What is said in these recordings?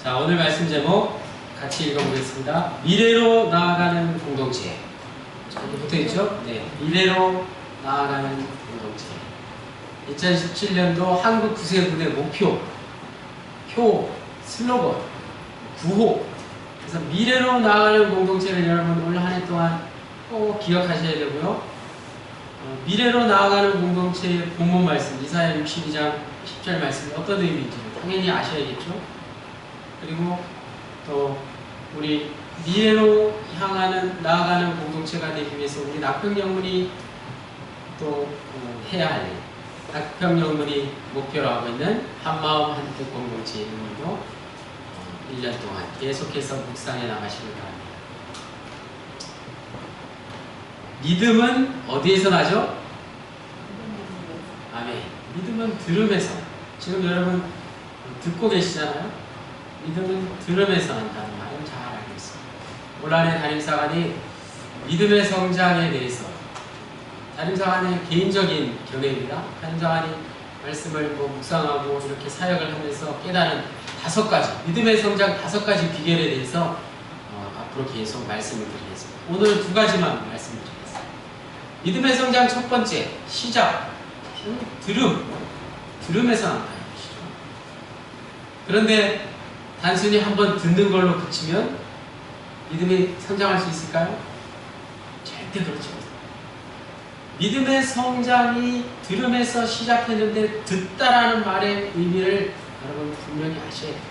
자, 오늘 말씀 제목 같이 읽어보겠습니다. 미래로 나아가는 공동체. 여기 붙어있죠? 네, 미래로 나아가는 공동체. 2017년도 한국 구세군의 목표, 슬로건, 구호. 그래서 미래로 나아가는 공동체를 여러분 올 한 해 동안 꼭 기억하셔야 되고요. 미래로 나아가는 공동체의 본문 말씀, 이사야 62장 10절 말씀이 어떤 의미인지 당연히 아셔야겠죠. 그리고 또 우리 미래로 향하는 나아가는 공동체가 되기 위해서 우리 낙평영문이 또 해야 할 낙평영문이 목표로 하고 있는 한마음 한뜻 공동체의 의미도 1년 동안 계속해서 묵상해 나가시길 바랍니다. 믿음은 어디에서 나죠? 아멘. 믿음은 들음에서. 지금 여러분 듣고 계시잖아요? 믿음은 들음에서 난다는 말을 잘 알고 있습니다. 올 한 해 담임사관이 믿음의 성장에 대해서, 담임사관의 개인적인 견해입니다. 담임사관이 말씀을 묵상하고 이렇게 사역을 하면서 깨달은 5가지, 믿음의 성장 5가지 비결에 대해서 앞으로 계속 말씀을 드리겠습니다. 오늘 2가지만 말씀을 드리겠습니다. 믿음의 성장 첫 번째, 시작, 들음에서 난다는 것이죠. 그런데 단순히 한번 듣는 걸로 그치면 믿음이 성장할 수 있을까요? 절대 그렇지 않습니다. 믿음의 성장이 들음에서 시작했는데 듣다라는 말의 의미를 여러분 분명히 아셔야 돼요.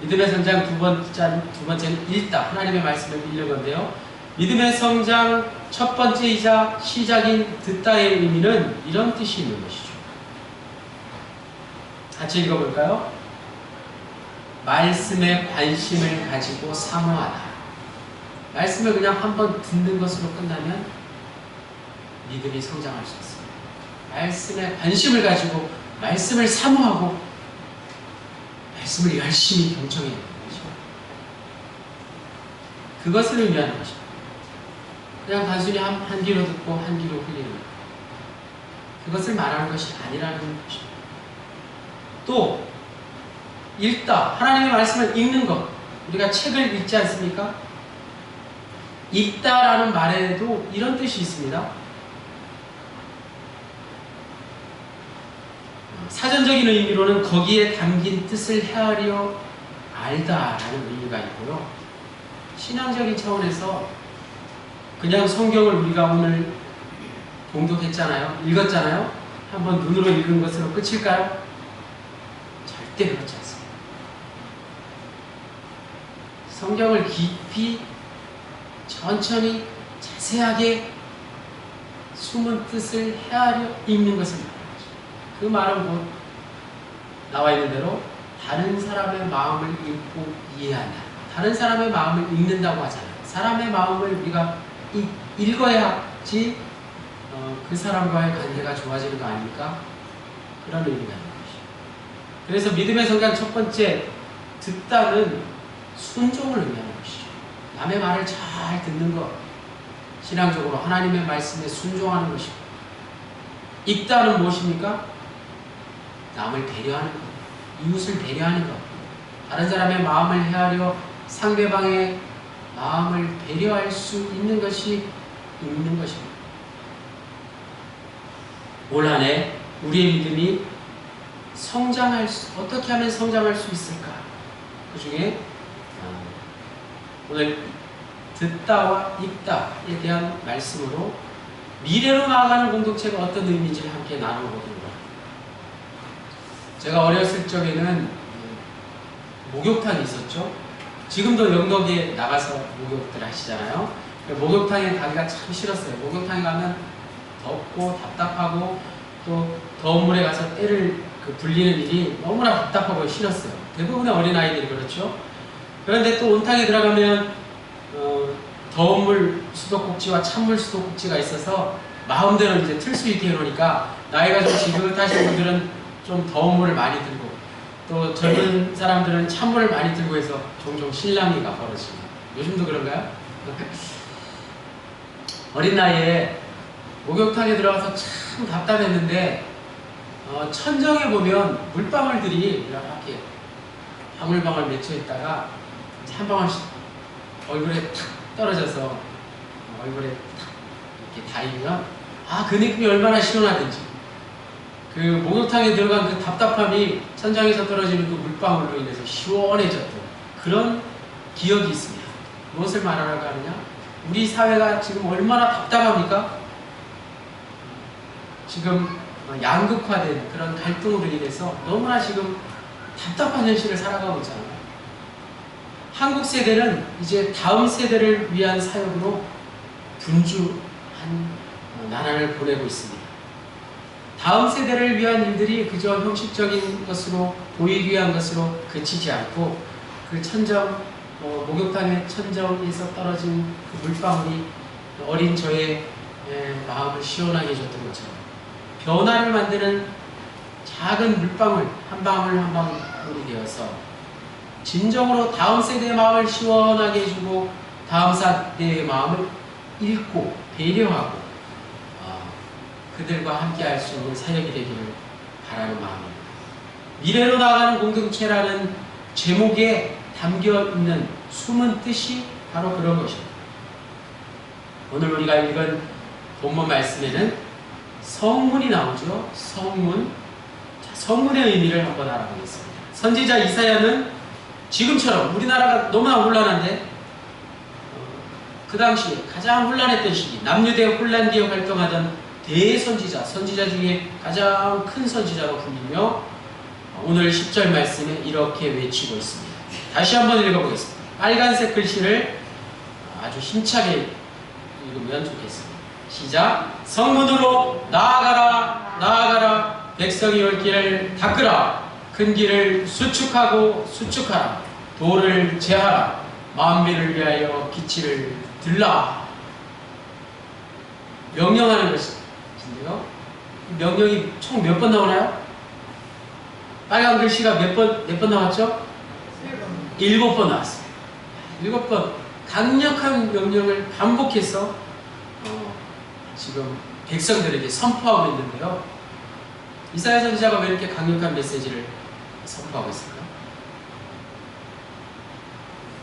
믿음의 성장 두 번째는 읽다. 하나님의 말씀을 읽는 건데요. 믿음의 성장 첫 번째이자 시작인 듣다의 의미는 이런 뜻이 있는 것이죠. 같이 읽어볼까요? 말씀에 관심을 가지고 사모하다. 말씀을 그냥 한번 듣는 것으로 끝나면 믿음이 성장할 수 있습니다. 말씀에 관심을 가지고 말씀을 사모하고 말씀을 열심히 경청해야 되는 거죠. 그것을 의미하는 것입니다. 그냥 단순히 한 귀로 듣고 한 귀로 흘리는 것. 그것을 말하는 것이 아니라는 것입니다. 또 읽다. 하나님의 말씀을 읽는 것. 우리가 책을 읽지 않습니까? 읽다라는 말에도 이런 뜻이 있습니다. 사전적인 의미로는 거기에 담긴 뜻을 헤아려 알다라는 의미가 있고요. 신앙적인 차원에서 그냥 성경을 우리가 오늘 봉독했잖아요. 읽었잖아요. 한번 눈으로 읽은 것으로 끝일까요? 절대 그렇지 않습니다. 성경을 깊이 천천히 자세하게 숨은 뜻을 헤아려 읽는 것을 말합니다. 그 말은 곧 나와 있는 대로 다른 사람의 마음을 읽고 이해한다. 다른 사람의 마음을 읽는다고 하잖아요. 사람의 마음을 우리가 읽어야지 그 사람과의 관계가 좋아지는 거 아닙니까? 그런 의미가 있는 것이죠. 그래서 믿음의 성장 첫 번째, 듣다는 순종을 의미하는 것이죠. 남의 말을 잘 듣는 것, 신앙적으로 하나님의 말씀에 순종하는 것이고, 읽다는 무엇입니까? 남을 배려하는 것, 이웃을 배려하는 것, 다른 사람의 마음을 헤아려 상대방의 마음을 배려할 수 있는 것이 읽는 것입니다. 올 한 해 우리의 믿음이 어떻게 하면 성장할 수 있을까? 그 중에 오늘 듣다와 읽다에 대한 말씀으로 미래로 나아가는 공동체가 어떤 의미인지를 함께 나눠보도록 합니다. 제가 어렸을 적에는 목욕탕이 있었죠. 지금도 영덕에 나가서 목욕들 하시잖아요. 목욕탕에 가기가 참 싫었어요. 목욕탕에 가면 덥고 답답하고 또 더운 물에 가서 때를 불리는 일이 너무나 답답하고 싫었어요. 대부분의 어린아이들이 그렇죠. 그런데 또 온탕에 들어가면 더운 물 수도꼭지와 찬물 수도꼭지가 있어서 마음대로 이제 틀 수 있게 해놓으니까 나이가 좀 지긋하신 분들은 좀 더운 물을 많이 들고 또 젊은 사람들은 찬물을 많이 들고 해서 종종 실랑이가 벌어집니다. 요즘도 그런가요? 어린 나이에 목욕탕에 들어가서 참 답답했는데 천정에 보면 물방울들이 이렇게 방울방울 맺혀 있다가 한 방울씩 얼굴에 탁 떨어져서 얼굴에 탁 이렇게 닿으면 그 느낌이 얼마나 시원하든지, 그 목욕탕에 들어간 그 답답함이 천장에서 떨어지는 그 물방울로 인해서 시원해졌던 그런 기억이 있습니다. 무엇을 말하라고 하느냐? 우리 사회가 지금 얼마나 답답합니까? 지금 양극화된 그런 갈등으로 인해서 너무나 지금 답답한 현실을 살아가고 있잖아요. 한국 세대는 이제 다음 세대를 위한 사역으로 분주한 나날을 보내고 있습니다. 다음 세대를 위한 일들이 그저 형식적인 것으로 보이기 위한 것으로 그치지 않고, 그 천정, 목욕탕의 천정에서 떨어진 그 물방울이 어린 저의 마음을 시원하게 해줬던 것처럼 변화를 만드는 작은 물방울 한 방울 한 방울이 되어서 진정으로 다음 세대의 마음을 시원하게 해주고 다음 세대의 마음을 읽고 배려하고 그들과 함께 할 수 있는 사역이 되기를 바라는 마음입니다. 미래로 나아가는 공동체라는 제목에 담겨있는 숨은 뜻이 바로 그런 것입니다. 오늘 우리가 읽은 본문 말씀에는 성문이 나오죠. 성문. 자, 성문의 의미를 한번 알아보겠습니다. 선지자 이사야는 지금처럼 우리나라가 너무나 혼란한데 그 당시에 가장 혼란했던 시기, 남유대 혼란 기업 활동하던 대선지자, 선지자 중에 가장 큰 선지자로 불리며 오늘 10절 말씀에 이렇게 외치고 있습니다. 다시 한번 읽어보겠습니다. 빨간색 글씨를 아주 힘차게 읽으면 좋겠습니다. 시작. 성문으로 나아가라, 나아가라. 백성이 올 길을 닦으라. 큰 길을 수축하고 수축하라. 돌을 제하라. 만민을 위하여 기치를 들라. 명령하는 것입니다. 명령이 총 몇 번 나오나요? 빨간 글씨가 몇 번 나왔죠? 7번 나왔어요. 7번 강력한 명령을 반복해서 지금 백성들에게 선포하고 있는데요. 이사야 선지자가 왜 이렇게 강력한 메시지를 선포하고 있을까요?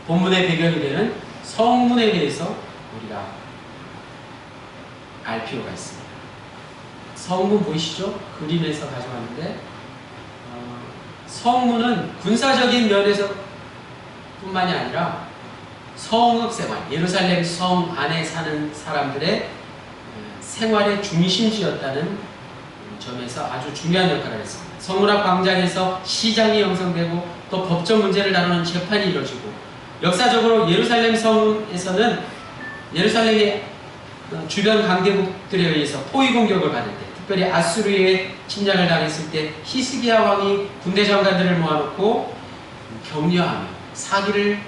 본문의 배경이 되는 성문에 대해서 우리가 알 필요가 있습니다. 성문 보이시죠? 그림에서 가져왔는데 성문은 군사적인 면에서 뿐만이 아니라 성읍생활, 예루살렘 성 안에 사는 사람들의 생활의 중심지였다는 점에서 아주 중요한 역할을 했습니다. 성문 앞 광장에서 시장이 형성되고 또 법적 문제를 다루는 재판이 이루어지고, 역사적으로 예루살렘 성에서는 예루살렘의 주변 강대국들에 의해서 포위 공격을 받을 때, 특별히 아수르의 침략을 당했을 때 히스기야 왕이 군대 장관들을 모아놓고 격려하며 사기를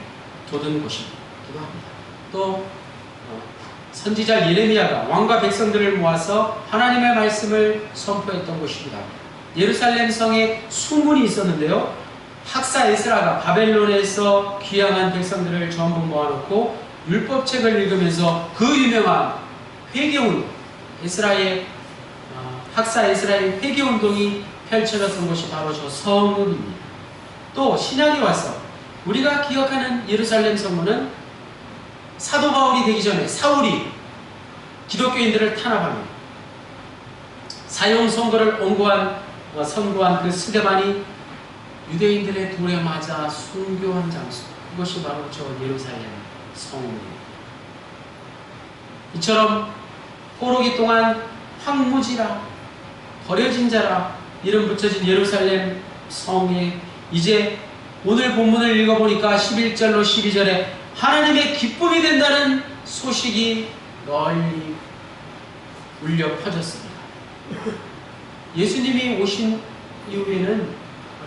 돋은 곳이기도 합니다. 또 선지자 예레미야가 왕과 백성들을 모아서 하나님의 말씀을 선포했던 곳이기도 합니다. 예루살렘 성에 수문이 있었는데요, 학사 에스라가 바벨론에서 귀향한 백성들을 전부 모아놓고 율법책을 읽으면서 그 유명한 회개운동, 학사 에스라의 회개운동이 펼쳐졌던 곳이 바로 저 성문입니다. 또 신약이 와서 우리가 기억하는 예루살렘 성문은 사도 바울이 되기 전에 사울이 기독교인들을 탄압하며 사형 선고를 선고한 그 스데반이 유대인들의 돌에 맞아 순교한 장소, 이것이 바로 저 예루살렘 성문입니다. 이처럼 포로기 동안 황무지라, 버려진 자라 이름 붙여진 예루살렘 성에 이제 오늘 본문을 읽어보니까 11절로 12절에 하나님의 기쁨이 된다는 소식이 널리 울려 퍼졌습니다. 예수님이 오신 이후에는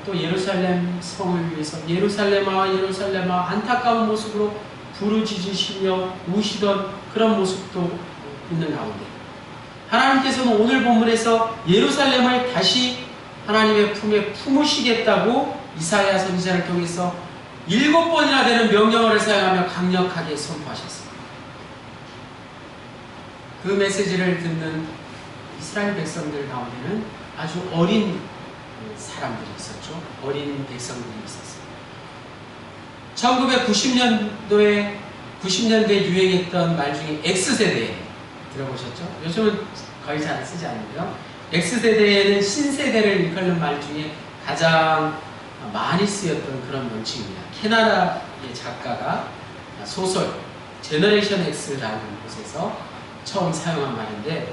또 예루살렘 성을 위해서 예루살렘아 예루살렘아 안타까운 모습으로 부르짖으시며 우시던 그런 모습도 있는 가운데, 하나님께서는 오늘 본문에서 예루살렘을 다시 하나님의 품에 품으시겠다고 이사야 선지자를 통해서 7번이나 되는 명령어를 사용하며 강력하게 선포하셨습니다. 그 메시지를 듣는 이스라엘 백성들 가운데는 아주 어린 사람들이 있었죠. 어린 백성들이 있었어요. 1990년도에 유행했던 말 중에 X세대 들어보셨죠? 요즘은 거의 잘 쓰지 않는데요. X세대에는 신세대를 일컫는 말 중에 가장 많이 쓰였던 그런 명칭입니다. 캐나다의 작가가 소설 제너레이션 X라는 곳에서 처음 사용한 말인데,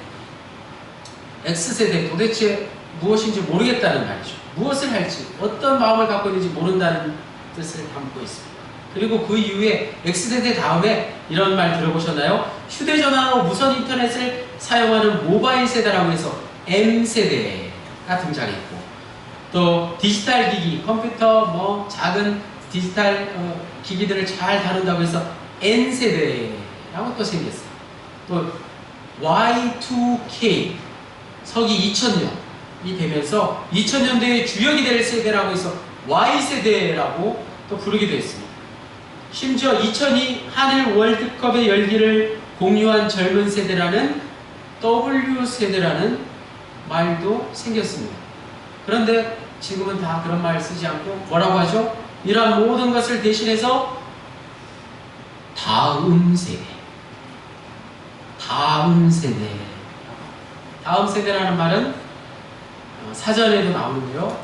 X세대 도대체 무엇인지 모르겠다는 말이죠. 무엇을 할지, 어떤 마음을 갖고 있는지 모른다는 뜻을 담고 있습니다. 그리고 그 이후에 X세대 다음에 이런 말 들어보셨나요? 휴대전화로 무선 인터넷을 사용하는 모바일 세대라고 해서 M세대가 등장했고, 또 디지털 기기, 컴퓨터, 뭐 작은 디지털 기기들을 잘 다룬다고 해서 N세대라고 또 생겼어요. 또 Y2K, 서기 2000년이 되면서 2000년대의 주역이 될 세대라고 해서 Y세대라고 또 부르기도 했습니다. 심지어 2002 한일 월드컵의 열기를 공유한 젊은 세대라는 W세대라는 말도 생겼습니다. 그런데 지금은 다 그런 말 쓰지 않고 뭐라고 하죠? 이러한 모든 것을 대신해서 다음 세대, 다음 세대. 다음 세대라는 말은 사전에도 나오는데요.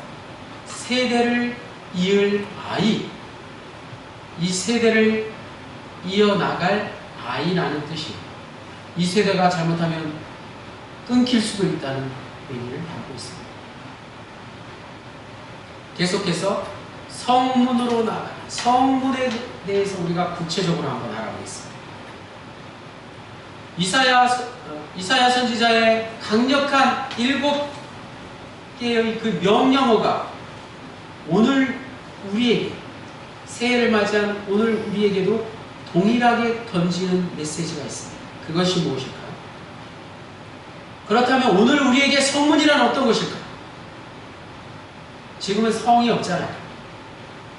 세대를 이을 아이, 이 세대를 이어나갈 아이라는 뜻이에요. 이 세대가 잘못하면 끊길 수도 있다는 의미를 담고 있습니다. 계속해서 성문으로 나가는 성문에 대해서 우리가 구체적으로 한번 알아보겠습니다. 이사야 선지자의 강력한 7개의 그 명령어가 오늘 우리에게, 새해를 맞이한 오늘 우리에게도 동일하게 던지는 메시지가 있습니다. 그것이 무엇일까요? 그렇다면 오늘 우리에게 성문이란 어떤 것일까요? 지금은 성이 없잖아요.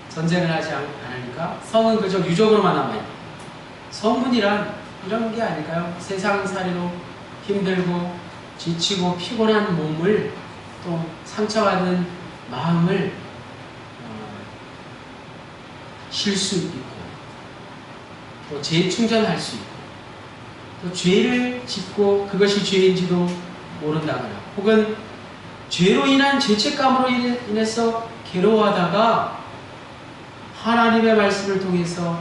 전쟁을 하지 않으니까 성은 그저 유적으로만 남아있고, 성문이란 이런 게 아닐까요? 세상살이로 힘들고 지치고 피곤한 몸을, 또 상처받은 마음을 쉴 수 있고, 또 재충전할 수 있고, 또 죄를 짓고 그것이 죄인지도 모른다거나, 혹은 죄로 인한 죄책감으로 인해서 괴로워하다가 하나님의 말씀을 통해서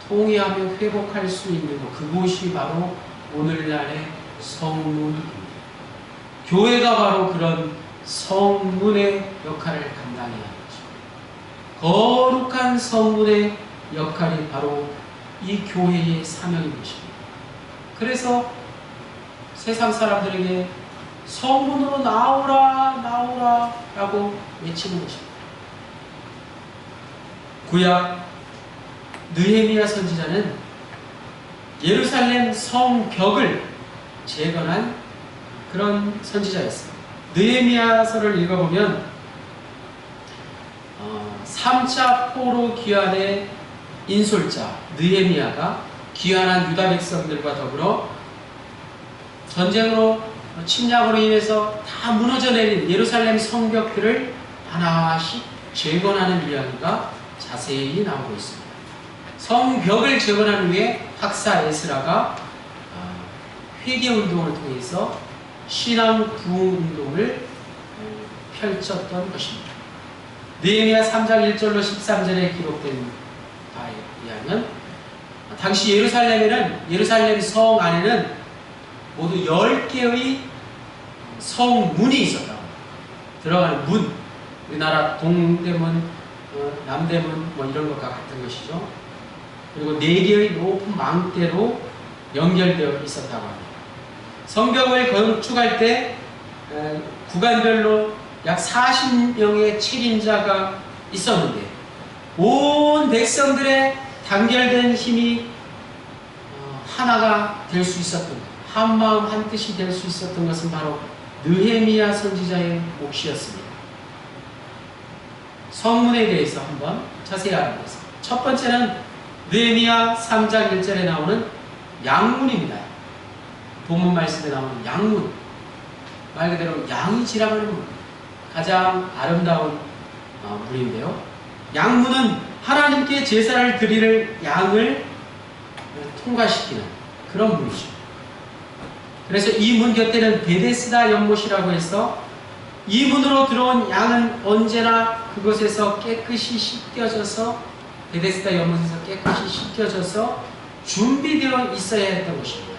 통회하며 회복할 수 있는 것, 그곳이 바로 오늘날의 성문입니다. 교회가 바로 그런 성문의 역할을 감당해야 하죠. 거룩한 성문의 역할이 바로 이 교회의 사명인 것입니다. 그래서 세상 사람들에게 성문으로 나오라, 나오라 라고 외치는 것입니다. 구약 느헤미야 선지자는 예루살렘 성벽을 재건한 그런 선지자였습니다. 느헤미야서를 읽어보면 3차 포로 귀환의 인솔자 느헤미야가 귀환한 유다 백성들과 더불어 전쟁으로 침략으로 인해서 다 무너져 내린 예루살렘 성벽들을 하나씩 재건하는 이야기가 자세히 나오고 있습니다. 성벽을 재건한 후에 학사 에스라가 회개운동을 통해서 신앙 부흥 운동을 펼쳤던 것입니다. 느헤미야 3장 1절로 13절에 기록된 바에 의하면 당시 예루살렘 성 안에는 모두 10개의 성문이 있었다고. 들어가는 문, 우리나라 동대문, 남대문 뭐 이런 것과 같은 것이죠. 그리고 4개의 높은 망대로 연결되어 있었다고 합니다. 성벽을 건축할 때 구간별로 약 40명의 책임자가 있었는데, 온 백성들의 단결된 힘이 하나가 될 수 있었던 것, 한 마음 한 뜻이 될 수 있었던 것은 바로 느헤미야 선지자의 몫이었습니다. 성문에 대해서 한번 자세히 알아보겠습니다. 첫 번째는 느헤미야 3장 1절에 나오는 양문입니다. 본문 말씀에 나오는 양문, 말 그대로 양이 지나가는 문, 가장 아름다운 문인데요. 양문은 하나님께 제사를 드릴 양을 통과시키는 그런 문이죠. 그래서 이 문 곁에는 베데스다 연못이라고 해서 이 문으로 들어온 양은 언제나 그곳에서 깨끗이 씻겨져서, 베데스다 연못에서 깨끗이 씻겨져서 준비되어 있어야 했던 것입니다.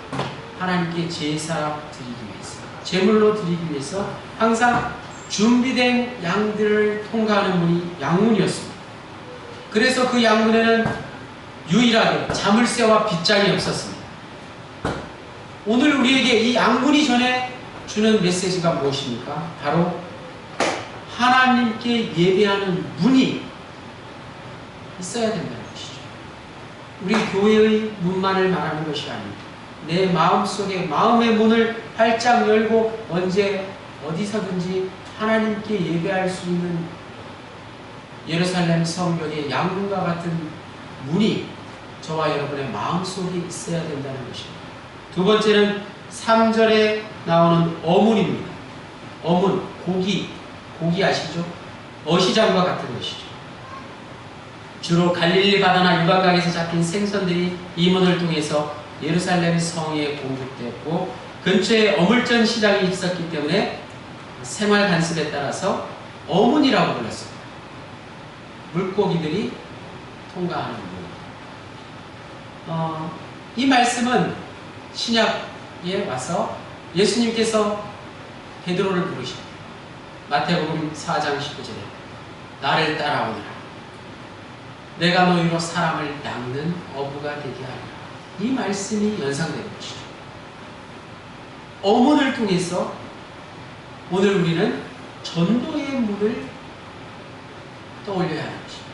하나님께 제사 드리기 위해서, 제물로 드리기 위해서 항상 준비된 양들을 통과하는 문이 양문이었습니다. 그래서 그 양문에는 유일하게 자물쇠와 빗장이 없었습니다. 오늘 우리에게 이 양문이 전해 주는 메시지가 무엇입니까? 바로 하나님께 예배하는 문이 있어야 된다는 것이죠. 우리 교회의 문만을 말하는 것이 아닙니다. 내 마음속에, 마음의 문을 활짝 열고 언제 어디서든지 하나님께 예배할 수 있는 예루살렘 성벽의 양문과 같은 문이 저와 여러분의 마음속에 있어야 된다는 것입니다. 두 번째는 3절에 나오는 어문입니다. 어문, 고기 아시죠? 어시장과 같은 것이죠. 주로 갈릴리 바다나 유방강에서 잡힌 생선들이 이 문을 통해서 예루살렘 성에 공급되었고, 근처에 어물전 시장이 있었기 때문에 생활 관습에 따라서 어문이라고 불렀습니다. 물고기들이 통과하는 문. 이 말씀은 신약에 와서 예수님께서 베드로를 부르십니다. 마태복음 4장 19절에 나를 따라오너라. 내가 너희로 사람을 낚는 어부가 되게 하리라. 이 말씀이 연상되는 것이죠. 어문을 통해서 오늘 우리는 전도의 문을 떠올려야 하는 것입니다.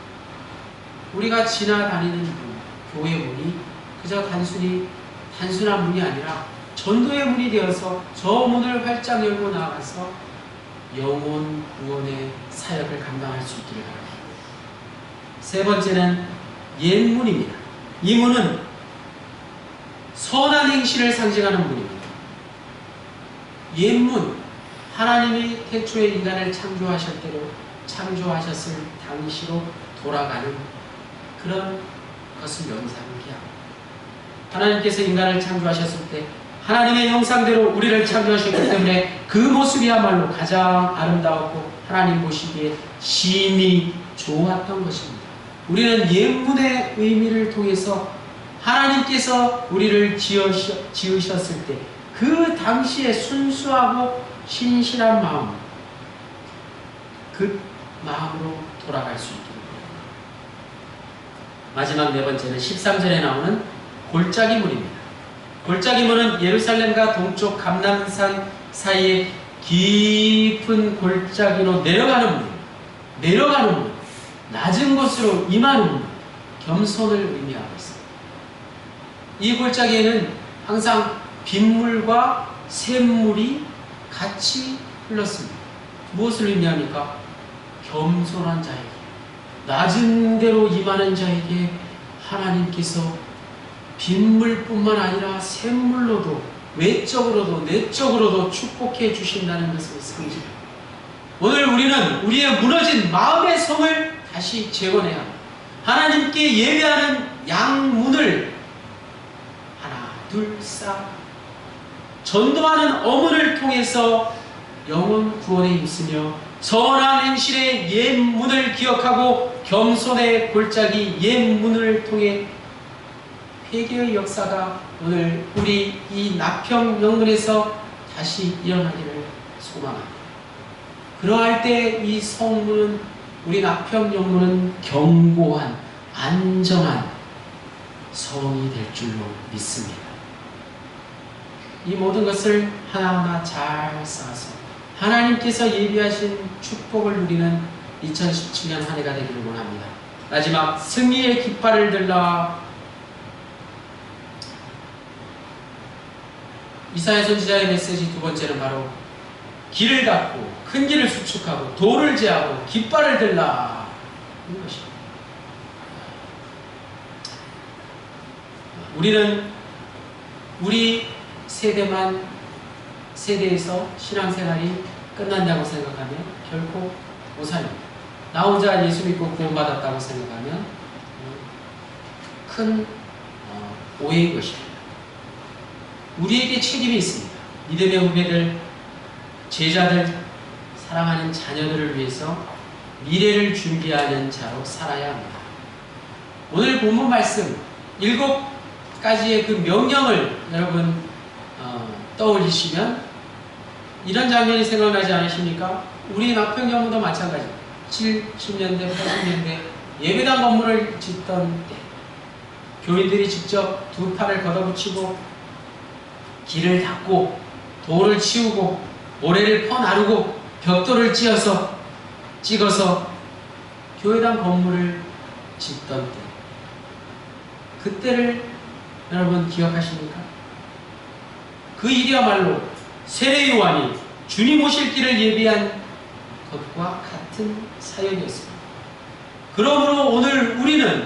우리가 지나다니는 문, 교회 문이 그저 단순한 문이 아니라 전도의 문이 되어서 저 문을 활짝 열고 나가서 영혼 구원의 사역을 감당할 수 있기를 바랍니다. 세 번째는 옛문입니다. 이 문은 선한 행실을 상징하는 문입니다. 옛문, 하나님이 태초에 인간을 창조하셨을 당시로 돌아가는 그런 것을 연상케합니다. 하나님께서 인간을 창조하셨을 때 하나님의 형상대로 우리를 창조하셨기 때문에 그 모습이야말로 가장 아름다웠고 하나님 보시기에 심히 좋았던 것입니다. 우리는 옛문의 의미를 통해서 하나님께서 우리를 지으셨을 때 그 당시에 순수하고 신실한 마음, 그 마음으로 돌아갈 수 있기를 바랍니다. 마지막 네 번째는 13절에 나오는 골짜기 문입니다. 골짜기 문은 예루살렘과 동쪽 감람산 사이에 깊은 골짜기로 내려가는 문, 낮은 곳으로 임하는 문, 겸손을 의미하고 있습니다. 이 골짜기에는 항상 빗물과 샘물이 같이 흘렀습니다. 무엇을 의미합니까? 겸손한 자에게, 낮은 데로 임하는 자에게 하나님께서 빗물뿐만 아니라 샘물로도, 외적으로도 내적으로도 축복해 주신다는 것을 상징합니다. 오늘 우리는 우리의 무너진 마음의 성을 다시 재건해야 합니다. 하나님께 예배하는 양문을 하나, 둘, 싹 전도하는 어문을 통해서 영혼 구원에 있으며, 선한 행실의 옛 문을 기억하고 겸손의 골짜기 옛 문을 통해 회개의 역사가 오늘 우리 이 나평 영문에서 다시 일어나기를 소망합니다. 그러할 때 이 성문은, 우리 나평 영문은 견고한 안전한 성이 될 줄로 믿습니다. 이 모든 것을 하나하나 잘 쌓아서 하나님께서 예비하신 축복을 누리는 2017년 한 해가 되기를 원합니다. 마지막, 승리의 깃발을 들라. 이사야 선지자의 메시지 두 번째는 바로 길을 닦고 큰 길을 수축하고 돌을 제하고 깃발을 들라, 이것입니다. 우리는 우리 세대에서 신앙생활이 끝난다고 생각하면 결코 오산입니다. 나 혼자 예수 믿고 구원받았다고 생각하면 큰 오해인 것입니다. 우리에게 책임이 있습니다. 믿음의 후배들, 제자들, 사랑하는 자녀들을 위해서 미래를 준비하는 자로 살아야 합니다. 오늘 본문 말씀 7가지의 그 명령을 여러분 떠올리시면 이런 장면이 생각나지 않으십니까? 우리 낙평경무도 마찬가지. 70년대, 80년대 예배당 건물을 짓던 때 교인들이 직접 두 팔을 걷어붙이고 길을 닦고 돌을 치우고 모래를 퍼나르고 벽돌을 찍어서 교회당 건물을 짓던 때, 그때를 여러분 기억하십니까? 그 일이야말로 세례 요한이 주님 오실 길을 예비한 것과 같은 사역이었습니다. 그러므로 오늘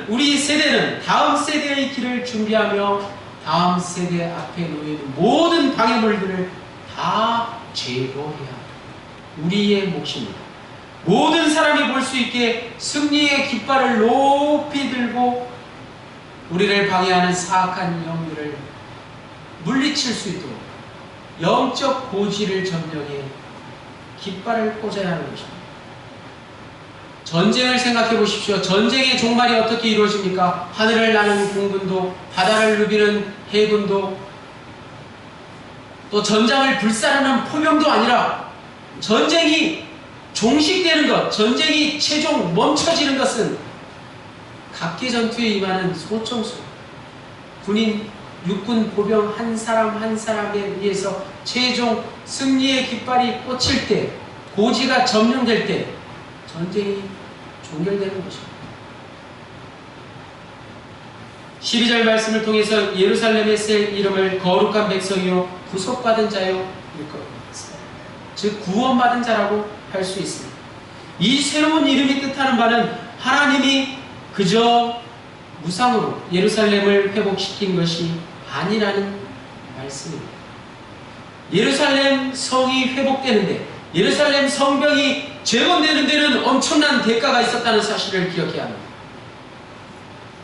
우리 세대는 다음 세대의 길을 준비하며 다음 세대 앞에 놓이는 모든 방해물들을 다 제거해야 합니다. 우리의 몫입니다. 모든 사람이 볼 수 있게 승리의 깃발을 높이 들고 우리를 방해하는 사악한 영들을 물리칠 수 있도록 영적 고지를 점령해 깃발을 꽂아야 하는 것입니다. 전쟁을 생각해 보십시오. 전쟁의 종말이 어떻게 이루어집니까? 하늘을 나는 공군도, 바다를 누비는 해군도, 또 전장을 불사르는 포병도 아니라 전쟁이 종식되는 것, 전쟁이 최종 멈춰지는 것은 각계 전투에 임하는 소총수, 군인, 육군, 보병 한 사람 한 사람에 의해서 최종 승리의 깃발이 꽂힐 때, 고지가 점령될 때 전쟁이 종결되는 것입니다. 12절 말씀을 통해서 예루살렘에 쓸 이름을 거룩한 백성이요 구속받은 자요 일컬었습니다. 즉 구원받은 자라고 할 수 있습니다. 이 새로운 이름이 뜻하는 바는 하나님이 그저 무상으로 예루살렘을 회복시킨 것이 아니라는 말씀입니다. 예루살렘 성이 회복되는데, 예루살렘 성벽이 재건되는 데는 엄청난 대가가 있었다는 사실을 기억해야 합니다.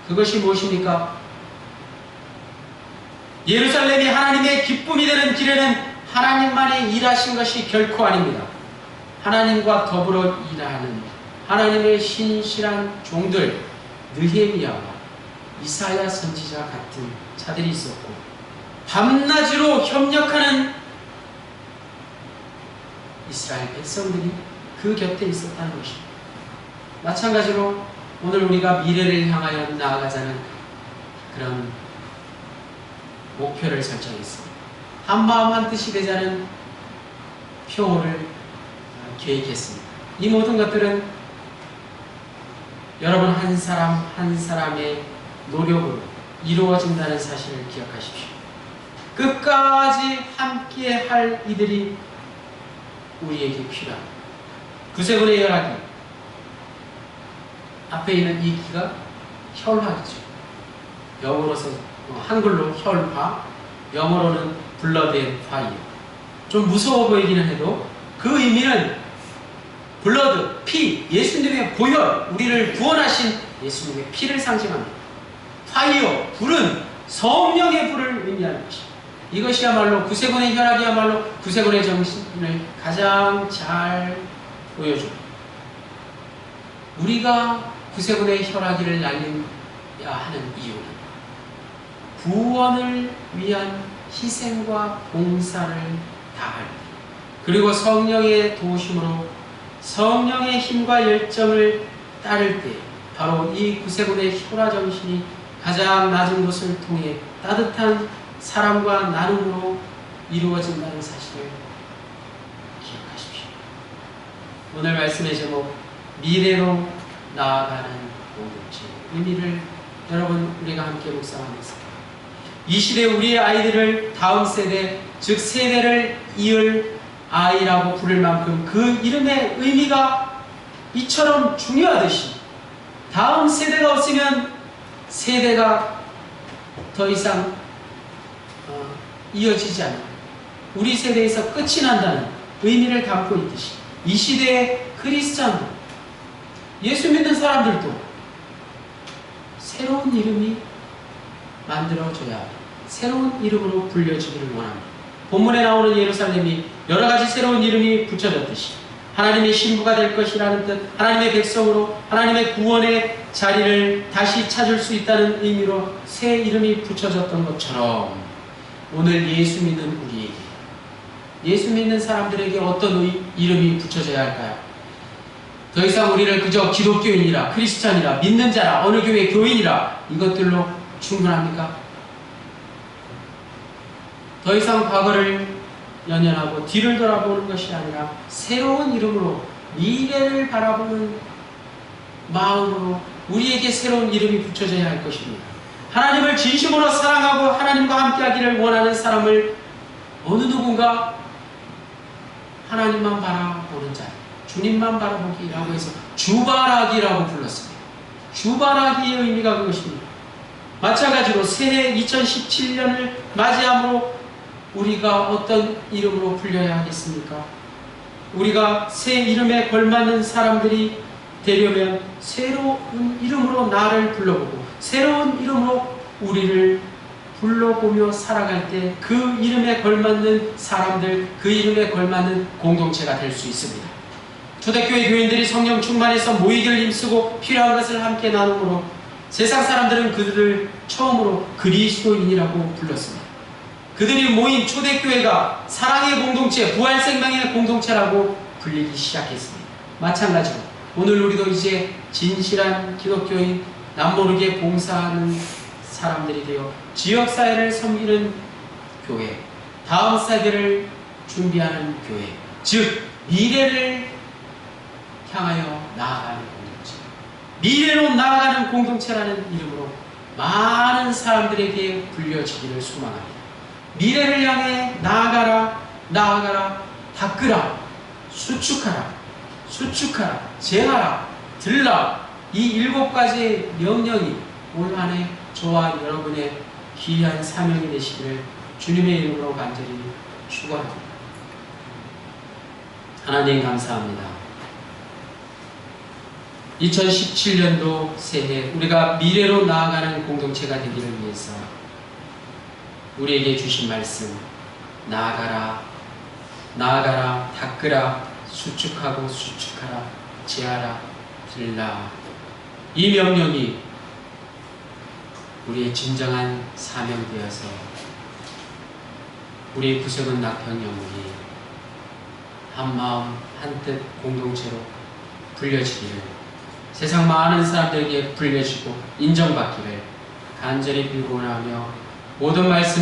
그것이 무엇입니까? 예루살렘이 하나님의 기쁨이 되는 길에는 하나님만이 일하신 것이 결코 아닙니다. 하나님과 더불어 일하는 하나님의 신실한 종들, 느헤미야와 이사야 선지자 같은 자들이 있었고, 밤낮으로 협력하는 이스라엘 백성들이 그 곁에 있었다는 것입니다. 마찬가지로 오늘 우리가 미래를 향하여 나아가자는 그런 목표를 설정했습니다. 한마음 한뜻이 되자는 표를 계획했습니다. 이 모든 것들은 여러분 한 사람 한 사람의 노력으로 이루어진다는 사실을 기억하십시오. 끝까지 함께 할 이들이 우리에게 필요합니다. 구세군의 열하기, 앞에 있는 이 기가 혈화기죠. 영어로서 한글로 혈화, 영어로는 블러드 앤 파이어. 좀 무서워 보이기는 해도 그 의미는 블러드, 피, 예수님의 보혈, 우리를 구원하신 예수님의 피를 상징합니다. 파이어, 불은 성령의 불을 의미하는 것입니다. 이것이야말로 구세군의 혈압이야말로 구세군의 정신을 가장 잘 보여줍니다. 우리가 구세군의 혈압기를 날려야 하는 이유는 구원을 위한 희생과 봉사를 다할, 그리고 성령의 도우심으로 성령의 힘과 열정을 따를 때 바로 이 구세군의 혈화 정신이 가장 낮은 곳을 통해 따뜻한 사랑과 나눔으로 이루어진다는 사실을 기억하십시오. 오늘 말씀의 제목, 미래로 나아가는 공동체, 의미를 여러분 우리가 함께 묵상하면서 이 시대 우리의 아이들을 다음 세대, 즉 세대를 이을 아이라고 부를 만큼 그 이름의 의미가 이처럼 중요하듯이 다음 세대가 없으면 세대가 더 이상 이어지지 않는, 우리 세대에서 끝이 난다는 의미를 담고 있듯이 이 시대의 크리스찬도 예수 믿는 사람들도 새로운 이름이 만들어져야 합니다. 새로운 이름으로 불려지기를 원합니다. 본문에 나오는 예루살렘이 여러 가지 새로운 이름이 붙여졌듯이 하나님의 신부가 될 것이라는 뜻, 하나님의 백성으로 하나님의 구원의 자리를 다시 찾을 수 있다는 의미로 새 이름이 붙여졌던 것처럼 오늘 예수 믿는 우리에게, 예수 믿는 사람들에게 어떤 이름이 붙여져야 할까요? 더 이상 우리를 그저 기독교인이라, 크리스찬이라, 믿는 자라, 어느 교회 교인이라 이것들로 충분합니까? 더 이상 과거를 연연하고 뒤를 돌아보는 것이 아니라 새로운 이름으로 미래를 바라보는 마음으로 우리에게 새로운 이름이 붙여져야 할 것입니다. 하나님을 진심으로 사랑하고 하나님과 함께하기를 원하는 사람을 어느 누군가 하나님만 바라보는 자, 주님만 바라보기라고 해서 주바라기라고 불렀습니다. 주바라기의 의미가 그것입니다. 마찬가지로 새해 2017년을 맞이함으로 우리가 어떤 이름으로 불려야 하겠습니까? 우리가 새 이름에 걸맞는 사람들이 되려면 새로운 이름으로 나를 불러보고 새로운 이름으로 우리를 불러보며 살아갈 때 그 이름에 걸맞는 사람들, 그 이름에 걸맞는 공동체가 될 수 있습니다. 초대교회 교인들이 성령 충만해서 모이기를 힘쓰고 필요한 것을 함께 나누므로 세상 사람들은 그들을 처음으로 그리스도인이라고 불렀습니다. 그들이 모인 초대교회가 사랑의 공동체, 부활생명의 공동체라고 불리기 시작했습니다. 마찬가지로 오늘 우리도 이제 진실한 기독교인, 남모르게 봉사하는 사람들이 되어 지역사회를 섬기는 교회, 다음 세대를 준비하는 교회, 즉 미래를 향하여 나아가는 공동체, 미래로 나아가는 공동체라는 이름으로 많은 사람들에게 불려지기를 소망합니다. 미래를 향해 나아가라, 나아가라, 닦으라, 수축하라, 수축하라, 제하라, 들라, 이 7가지의 명령이 올 한해 저와 여러분의 귀한 사명이 되시기를 주님의 이름으로 간절히 축원합니다. 하나님 감사합니다. 2017년도 새해 우리가 미래로 나아가는 공동체가 되기를 위해서 우리에게 주신 말씀, 나아가라, 나아가라, 닦으라, 수축하고 수축하라, 제하라, 들라, 이 명령이 우리의 진정한 사명되어서 우리의 구성은 낙형 영혼이 한마음 한뜻 공동체로 불려지기를, 세상 많은 사람들에게 불려지고 인정받기를 간절히 빌고나며 모든 말씀을